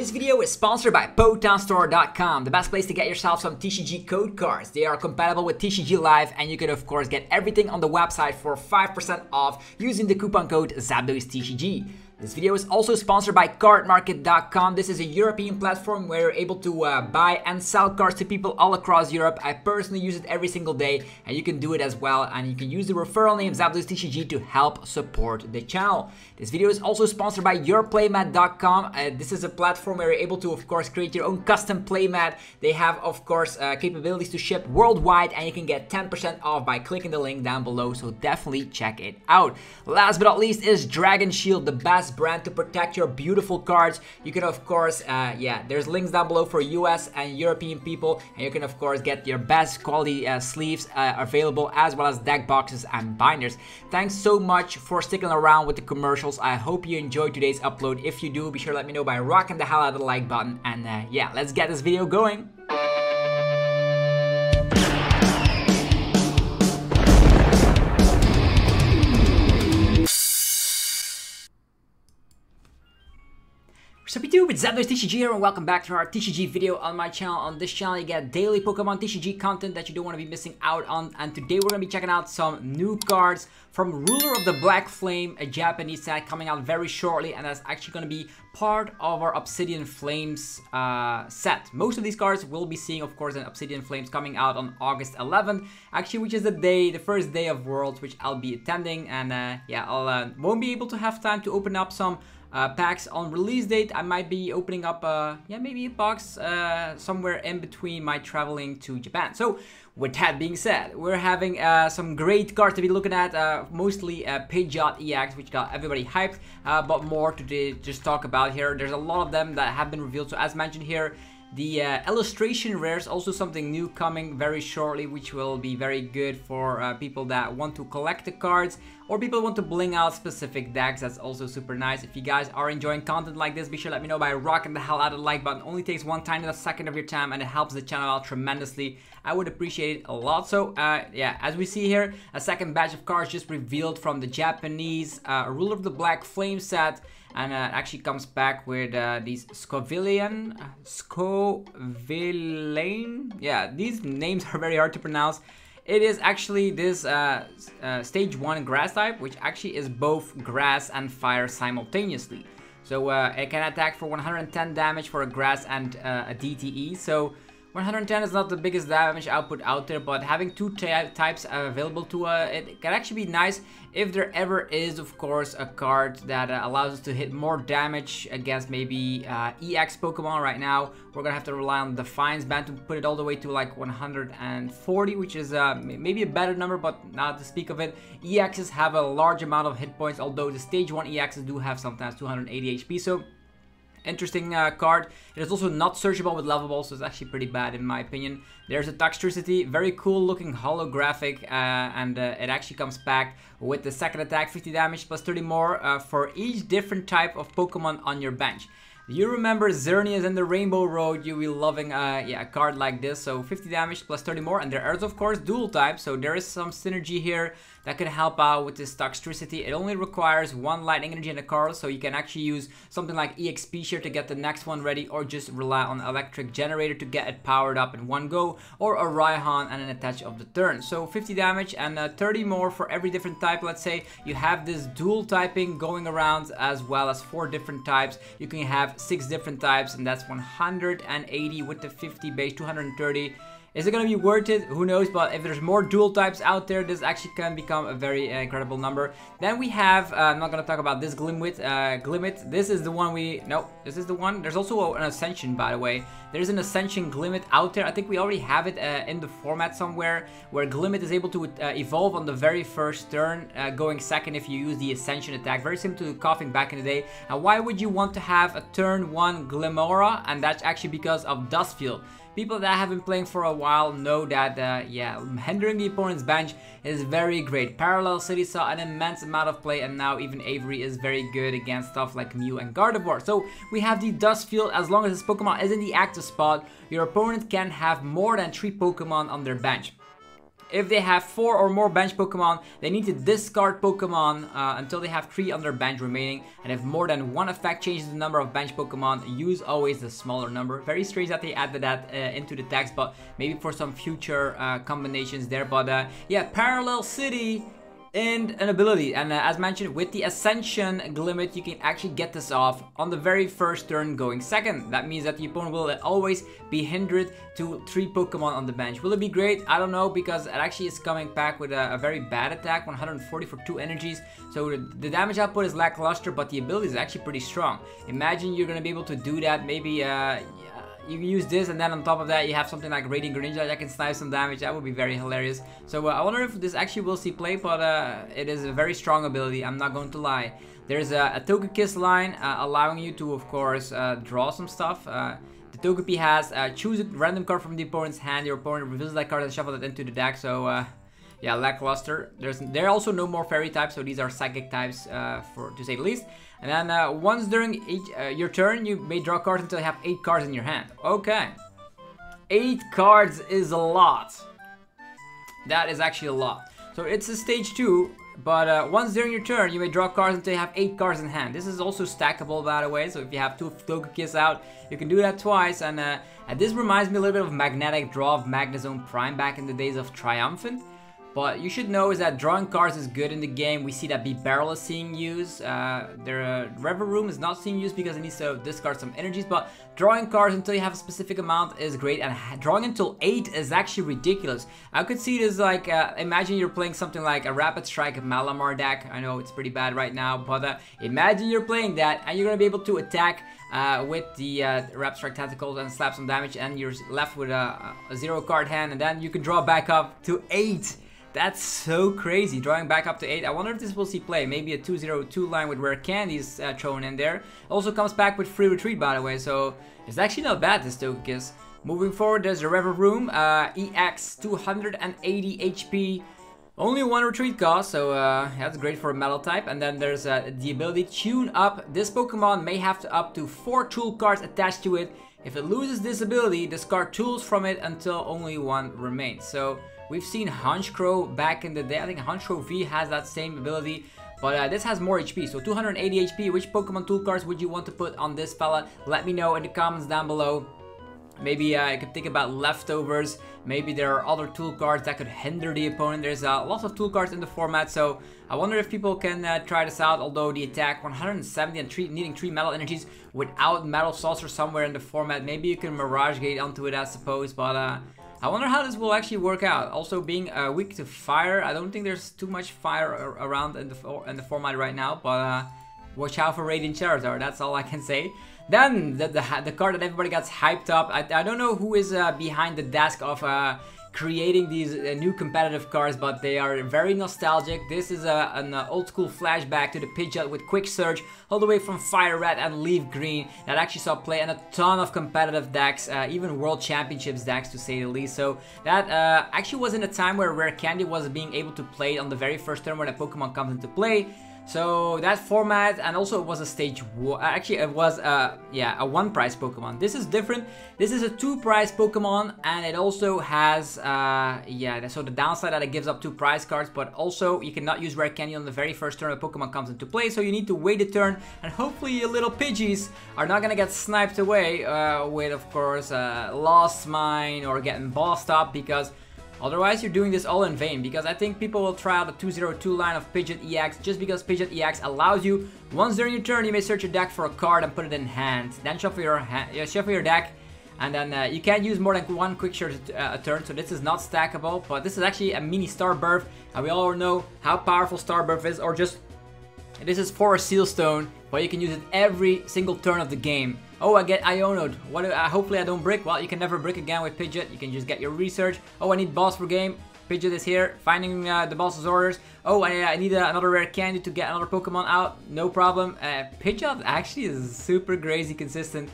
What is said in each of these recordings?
This video is sponsored by PokeTownStore.com, the best place to get yourself some TCG code cards. They are compatible with TCG Live, and you can of course get everything on the website for 5% off using the coupon code ZapdosTCG. This video is also sponsored by CARDMARKET.com. This is a European platform where you're able to buy and sell cards to people all across Europe. I personally use it every single day, and you can do it as well. And you can use the referral name ZapdosTCG to help support the channel. This video is also sponsored by PLAYMAT.com. This is a platform where you're able to, of course, create your own custom playmat. They have, of course, capabilities to ship worldwide, and you can get 10% off by clicking the link down below. So definitely check it out. Last but not least is Dragon Shield, the best brand to protect your beautiful cards. You can of course there's links down below for US and European people, and you can of course get your best quality sleeves available, as well as deck boxes and binders. Thanks so much for sticking around with the commercials. I hope you enjoyed today's upload. If you do, be sure to let me know by rocking the hell out of the like button, and yeah, let's get this video going. Sup YouTube, it's ZapdosTCG here, and welcome back to our TCG video on my channel. On this channel you get daily Pokemon TCG content that you don't want to be missing out on, and today we're going to be checking out some new cards from Ruler of the Black Flame, a Japanese set coming out very shortly, and that's actually going to be part of our Obsidian Flames set. Most of these cards we'll be seeing, of course, in Obsidian Flames coming out on August 11th, actually, which is the first day of Worlds, which I'll be attending, and yeah, I'll won't be able to have time to open up some packs on release date. I might be opening up maybe a box somewhere in between my traveling to Japan. So with that being said, we're having some great cards to be looking at, mostly Pidgeot EX, which got everybody hyped, but more to just talk about here. There's a lot of them that have been revealed, so as mentioned here, the illustration rares, also something new coming very shortly, which will be very good for people that want to collect the cards, or people who want to bling out specific decks. That's also super nice. If you guys are enjoying content like this, be sure to let me know by rocking the hell out of the like button. It only takes one tiny second of your time, and it helps the channel out tremendously. I would appreciate it a lot. So yeah, as we see here, a second batch of cards just revealed from the Japanese Ruler of the Black Flame set. And it actually comes back with these Scovillain. Yeah, these names are very hard to pronounce. It is actually this stage 1 grass type, which actually is both grass and fire simultaneously. So it can attack for 110 damage for a grass and a DTE. So 110 is not the biggest damage output out there, but having two types available to it can actually be nice if there ever is, of course, a card that allows us to hit more damage against maybe EX Pokemon. Right now, we're gonna have to rely on the Defiance band to put it all the way to like 140, which is maybe a better number, but not to speak of it. EXs have a large amount of hit points, although the stage 1 EXs do have sometimes 280 HP, so interesting card. It is also not searchable with level ball, so it's actually pretty bad in my opinion. There's a Toxtricity, very cool looking holographic, and it actually comes back with the second attack, 50 damage plus 30 more for each different type of Pokemon on your bench. You remember Xerneas and the Rainbow Road, you'll be loving a card like this. So 50 damage plus 30 more, and there is of course dual type, so there is some synergy here that could help out with this Toxtricity. It only requires one lightning energy and a card, so you can actually use something like EXP Shear to get the next one ready, or just rely on Electric Generator to get it powered up in one go, or a Raihan and an attach of the turn. So 50 damage and 30 more for every different type. Let's say you have this dual typing going around, as well as 4 different types. You can have 6 different types, and that's 180 with the 50 base, 230. Is it going to be worth it? Who knows, but if there's more dual types out there, this actually can become a very incredible number. Then we have, I'm not going to talk about this Glimmet. This is the one this is the one. There's also an Ascension, by the way. There's an Ascension Glimmet out there. I think we already have it in the format somewhere, where Glimmet is able to evolve on the very first turn, going second if you use the Ascension attack. Very similar to Coughing back in the day. And why would you want to have a turn 1 Glimmora? And that's actually because of Dustfield. People that have been playing for a while know that, yeah, hindering the opponent's bench is very great. Parallel City saw an immense amount of play, and now even Avery is very good against stuff like Mew and Gardevoir. So we have the Dustfield. As long as this Pokemon is in the active spot, your opponent can have more than 3 Pokemon on their bench. if they have 4 or more bench Pokemon, they need to discard Pokemon until they have 3 on their bench remaining. And if more than one effect changes the number of bench Pokemon, use always the smaller number. Very strange that they added that into the text, but maybe for some future combinations there. But yeah, Parallel City and an ability, and as mentioned, with the Ascension Glimmet, you can actually get this off on the very first turn going second. That means that the opponent will always be hindered to 3 Pokemon on the bench. Will it be great? I don't know, because it actually is coming back with a very bad attack, 140 for 2 energies. So the damage output is lackluster, but the ability is actually pretty strong. Imagine you're gonna be able to do that. Maybe you can use this, and then on top of that you have something like Radiant Greninja that can snipe some damage. That would be very hilarious. So I wonder if this actually will see play, but it is a very strong ability, I'm not going to lie. There's a Togekiss line allowing you to, of course, draw some stuff. The Togepi has choose a random card from the opponent's hand. Your opponent reveals that card and shuffle it into the deck. So yeah, lackluster. There are also no more fairy types, so these are psychic types, to say the least. And then once during your turn, you may draw cards until you have 8 cards in your hand. Okay, 8 cards is a lot. That is actually a lot. So it's a stage 2, but once during your turn, you may draw cards until you have 8 cards in hand. This is also stackable, by the way. So if you have 2 Togekiss out, you can do that twice. And this reminds me a little bit of Magnetic Draw of Magnezone Prime back in the days of Triumphant. But you should know is that drawing cards is good in the game. We see that Bibarel is seeing use. Their Revaroom is not seeing use because it needs to discard some energies. But drawing cards until you have a specific amount is great. And drawing until 8 is actually ridiculous. I could see this like, imagine you're playing something like a Rapid Strike Malamar deck. I know it's pretty bad right now. But imagine you're playing that and you're going to be able to attack with the Rapid Strike Tentacles and slap some damage. And you're left with a 0 card hand. And then you can draw back up to 8. That's so crazy, drawing back up to 8. I wonder if this will see play. Maybe a 2-0-2 line with rare candies thrown in there. Also comes back with free retreat, by the way, so it's actually not bad, this Togekiss. Moving forward, there's the Revaroom, EX, 280 HP. Only 1 retreat cost, so that's great for a metal type. And then there's the ability Tune Up. This Pokemon may have up to 4 tool cards attached to it. If it loses this ability, discard tools from it until only 1 remains. So we've seen Honchkrow back in the day. I think Honchkrow V has that same ability, but this has more HP. So 280 HP. Which Pokemon tool cards would you want to put on this fella? Let me know in the comments down below. Maybe I could think about leftovers. Maybe there are other tool cards that could hinder the opponent. There's lots of tool cards in the format, so I wonder if people can try this out. Although the attack 170 and needing 3 metal energies without Metal Saucer somewhere in the format. Maybe you can Mirage Gate onto it, I suppose, but I wonder how this will actually work out. Also being weak to fire, I don't think there's too much fire around in the format right now, but watch out for Radiant Charizard, that's all I can say. Then the card that everybody gets hyped up. I don't know who is behind the desk of creating these new competitive cards, but they are very nostalgic. This is an old school flashback to the Pidgeot with Quick Surge all the way from Fire Red and Leaf Green that actually saw play in a ton of competitive decks, even World Championships decks to say the least. So that actually was in a time where Rare Candy was being able to play on the very first turn where the Pokemon comes into play. So that format, and also it was a stage 1, actually it was yeah, a 1 prize Pokemon. This is different. This is a 2 prize Pokemon, and it also has yeah, so the downside that it gives up 2 prize cards, but also you cannot use Rare Candy on the very first turn a Pokemon comes into play, so you need to wait a turn, and hopefully your little Pidgeys are not gonna get sniped away with, of course, Lost Mine or getting bossed up, because otherwise, you're doing this all in vain, because I think people will try out the 202 line of Pidgeot EX just because Pidgeot EX allows you, once during your turn, you may search your deck for a card and put it in hand. Then shuffle your deck, and then you can't use more than 1 quick search a turn, so this is not stackable, but this is actually a mini Starbirth, and we all know how powerful Starbirth is, or just, this is for a Sealstone, but you can use it every single turn of the game. Oh, I get Ionoed. Hopefully I don't brick. Well, you can never brick again with Pidgeot. You can just get your research. Oh, I need boss for game. Pidgeot is here, finding the boss's orders. Oh, I need another rare candy to get another Pokemon out. No problem. Pidgeot actually is super crazy consistent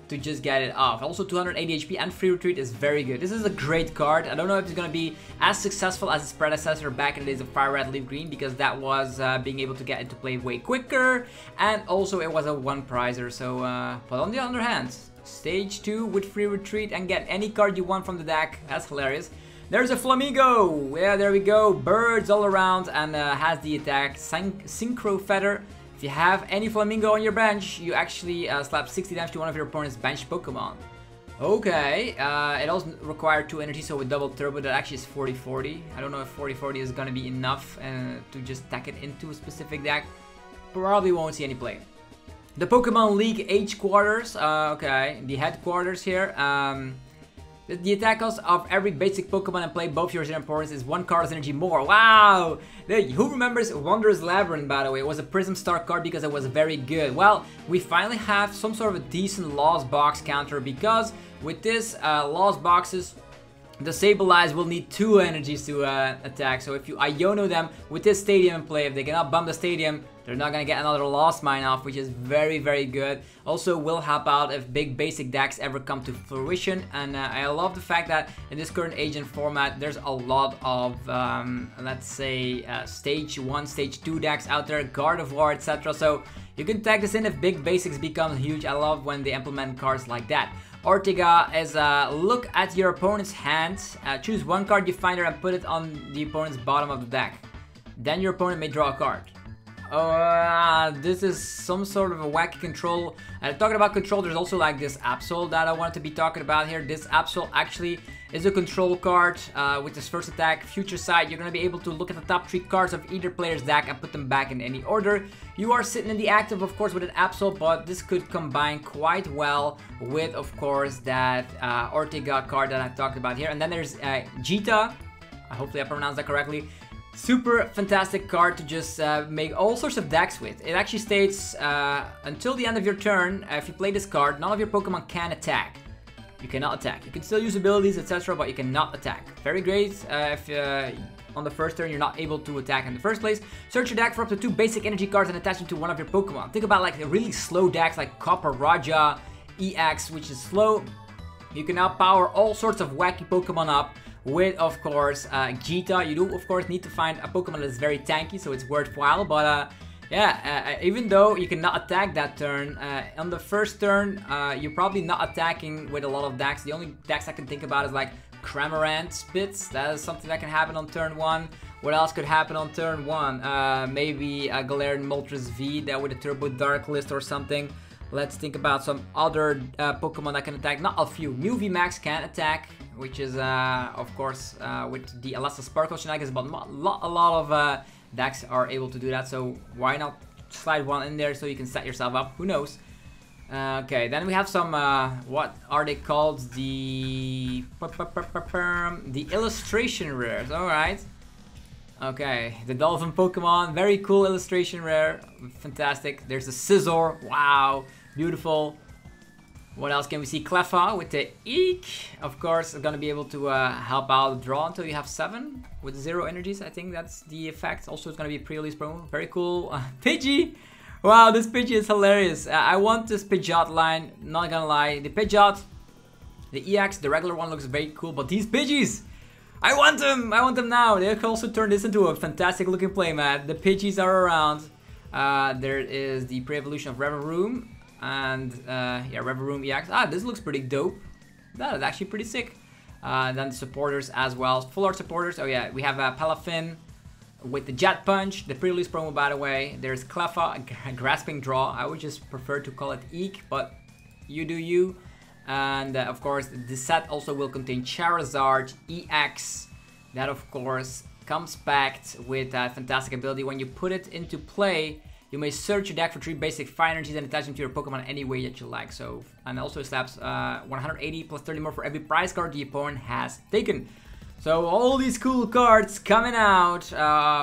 to just get it off. Also 280 HP and free retreat is very good. This is a great card. I don't know if it's gonna be as successful as its predecessor back in the days of Fire Red, Leaf Green, because that was being able to get into play way quicker, and also it was a 1 prizer. So, but on the other hand, stage 2 with free retreat and get any card you want from the deck. That's hilarious. There's a flamingo. Yeah, there we go. Birds all around, and has the attack Synchro Feather. If you have any flamingo on your bench, you actually slap 60 damage to one of your opponent's bench Pokemon. Okay, it also required 2 energy, so with double turbo, that actually is 40-40. I don't know if 40-40 is gonna be enough to just tack it into a specific deck. Probably won't see any play. The Pokemon League H quarters, okay, the headquarters here. The attack cost of every basic Pokemon in play, both yours and opponents, is 1 card's energy more. Wow! Who remembers Wondrous Labyrinth, by the way? It was a Prism Star card because it was very good. Well, we finally have some sort of a decent Lost Box counter, because with this Lost Boxes, the Sableyes will need 2 energies to attack. So if you Iono them with this Stadium in play, if they cannot bump the Stadium, they're not gonna get another Lost Mine off, which is very, very good. Also will help out if big basic decks ever come to fruition. And I love the fact that in this current agent format, there's a lot of, let's say, stage 1, stage 2 decks out there, Gardevoir, etc. So you can tag this in if big basics become huge. I love when they implement cards like that. Ortega is look at your opponent's hand, choose 1 card you find there and put it on the opponent's bottom of the deck. Then your opponent may draw a card. This is some sort of a wacky control. Talking about control, there's also like this Absol that I wanted to be talking about here. This Absol actually is a control card with this first attack, Future Sight. You're going to be able to look at the top 3 cards of either player's deck and put them back in any order. You are sitting in the active, of course, with an Absol, but this could combine quite well with, of course, that Ortega card that I talked about here. And then there's Jita. Hopefully I pronounced that correctly. Super fantastic card to just make all sorts of decks with. It actually states, until the end of your turn, if you play this card, none of your Pokemon can attack. You cannot attack. You can still use abilities, etc., but you cannot attack. Very great if on the first turn you're not able to attack in the first place. Search your deck for up to 2 basic energy cards and attach them to one of your Pokemon. Think about like really slow decks like Copper Raja, EX, which is slow. You can now power all sorts of wacky Pokemon up with, of course, Jita. You do, of course, need to find a Pokemon that's very tanky, so it's worthwhile. But yeah, even though you cannot attack that turn, on the first turn, you're probably not attacking with a lot of decks. The only decks I can think about is like Cramorant Spitz. That is something that can happen on turn 1. What else could happen on turn 1? Maybe a Galarian Moltres V that with a Turbo Dark List or something. Let's think about some other Pokemon that can attack. Not a few. Mew VMAX can attack, which is, of course, with the Alasta Sparkle shenanigans, but a lot of decks are able to do that. So why not slide 1 in there so you can set yourself up? Who knows? Okay, then we have some, what are they called? The illustration rares. Alright. Okay, the Dolphin Pokemon. Very cool illustration rare. Fantastic. There's a Scizor. Wow. Beautiful. What else can we see? Cleffa with the Eek. Of course, going to be able to help out draw until you have 7 with 0 energies. I think that's the effect. Also, it's going to be a pre-release promo. Very cool. Pidgey. Wow, this Pidgey is hilarious. I want this Pidgeot line. Not gonna lie. The Pidgeot, the EX, the regular one looks very cool. But these Pidgeys, I want them. I want them now. They can also turn this into a fantastic looking playmat. The Pidgeys are around. There is the pre-evolution of Revaroom. And yeah, Revaroom EX. This looks pretty dope. That is actually pretty sick. Then the supporters as well. Full art supporters. Oh yeah, we have Palafin with the Jet Punch. The pre-release promo, by the way. There's Cleffa, Grasping Draw. I would just prefer to call it Eek, but you do you. And of course, the set also will contain Charizard EX. That of course comes packed with that fantastic ability. When you put it into play, you may search your deck for 3 basic fire energies and attach them to your Pokemon any way that you like. So, and also slaps 180 plus 30 more for every prize card the opponent has taken. So all these cool cards coming out,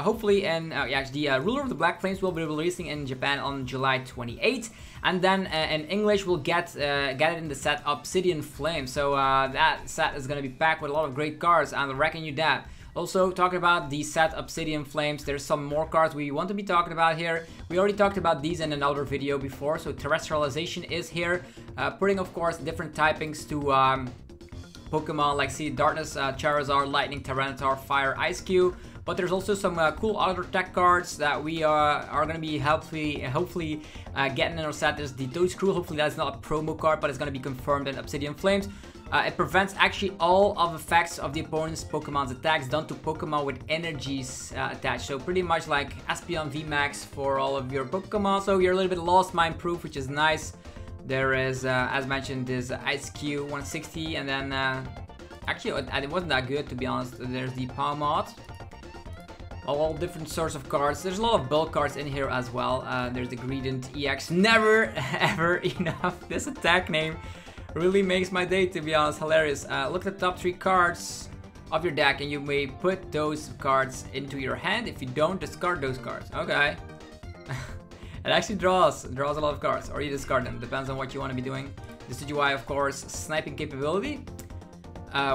hopefully, and actually, Ruler of the Black Flames will be releasing in Japan on July 28th, and then in English we'll get it in the set Obsidian Flame. So that set is gonna be packed with a lot of great cards, and I reckon you that. Also, talking about the set Obsidian Flames, there's some more cards we want to be talking about here. We already talked about these in another video before. So Terrestrialization is here, putting, of course, different typings to Pokemon like Sea Darkness, Charizard, Lightning, Tyranitar, Fire, Ice Cube. But there's also some cool other tech cards that we are going to be hopefully getting in our set. There's the Toad Screw. Hopefully that's not a promo card, but it's going to be confirmed in Obsidian Flames. It prevents actually all of effects of the opponent's Pokemon's attacks done to Pokemon with energies attached. So pretty much like Espeon VMAX for all of your Pokemon. So you're a little bit lost mind proof, which is nice. There is, as mentioned, this Ice Q 160, and then actually it wasn't that good, to be honest. There's the Palm Mod. All different sorts of cards. There's a lot of bulk cards in here as well. There's the Greedent EX. Never ever enough. This attack name really makes my day, to be honest. Hilarious. Look at the top 3 cards of your deck, and you may put those cards into your hand. If you don't, discard those cards. Okay. It actually draws a lot of cards, or you discard them. Depends on what you want to be doing. This is UI, of course, sniping capability.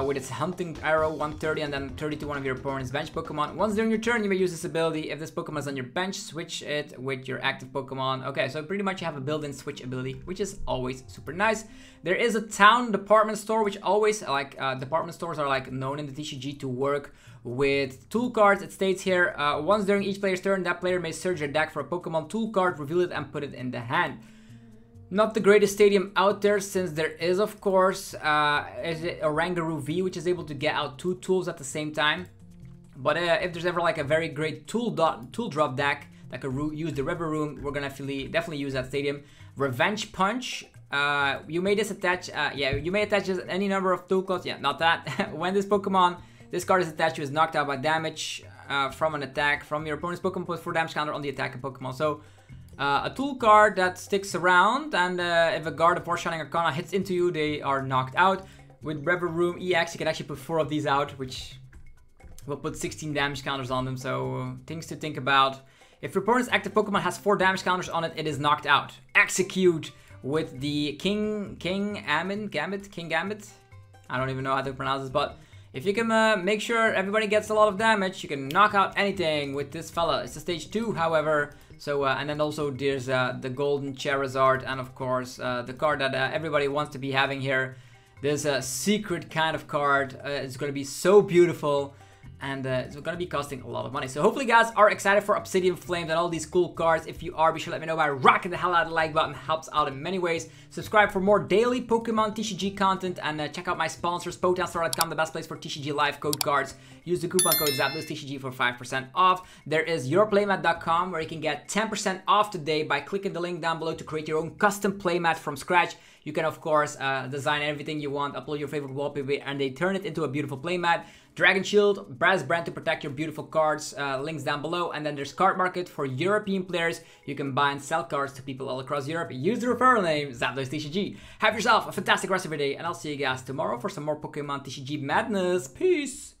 With its hunting arrow 130 and then 30 to one of your opponent's bench Pokemon. Once during your turn, you may use this ability. If this Pokemon is on your bench, switch it with your active Pokemon. Okay, so pretty much you have a built-in switch ability, which is always super nice. There is a town department store, which always, like, department stores are like known in the TCG to work with tool cards. It states here, once during each player's turn, that player may search their deck for a Pokemon tool card, reveal it, and put it in the hand. Not the greatest stadium out there, since there is, of course, a Rangaroo V, which is able to get out 2 tools at the same time. But if there's ever like a very great tool drop deck that could use the Revaroom, we're gonna definitely use that stadium. Revenge Punch. You may disattach. You may attach any number of tool cards. Yeah, not that. When this card is attached to is knocked out by damage from an attack from your opponent's Pokemon, put 4 damage counter on the attacking Pokemon. So. A tool card that sticks around, and if a guard of Shining Arcana hits into you, they are knocked out. With Revaroom EX, you can actually put 4 of these out, which will put 16 damage counters on them. So things to think about. If your opponent's active Pokemon has 4 damage counters on it, it is knocked out. Execute with the King Gambit. I don't even know how to pronounce this, but if you can make sure everybody gets a lot of damage, you can knock out anything with this fella. It's a stage 2, however. So, and then also there's the Golden Charizard, and of course the card that everybody wants to be having here. There's a secret kind of card. It's going to be so beautiful, and it's going to be costing a lot of money. So hopefully you guys are excited for Obsidian Flames and all these cool cards. If you are, be sure to let me know by rocking the hell out of the like button. Helps out in many ways. Subscribe for more daily Pokemon TCG content, and check out my sponsors, PokeStore.com, the best place for TCG live code cards. Use the coupon code ZapdosTCG for 5% off. There is yourplaymat.com, where you can get 10% off today by clicking the link down below to create your own custom playmat from scratch. You can, of course, design everything you want, upload your favorite wallpaper, and they turn it into a beautiful playmat. Dragon Shield, brass brand to protect your beautiful cards, links down below. And then there's CARDMARKET for European players. You can buy and sell cards to people all across Europe. Use the referral name, ZapdosTCG. Have yourself a fantastic rest of your day, and I'll see you guys tomorrow for some more Pokemon TCG madness. Peace!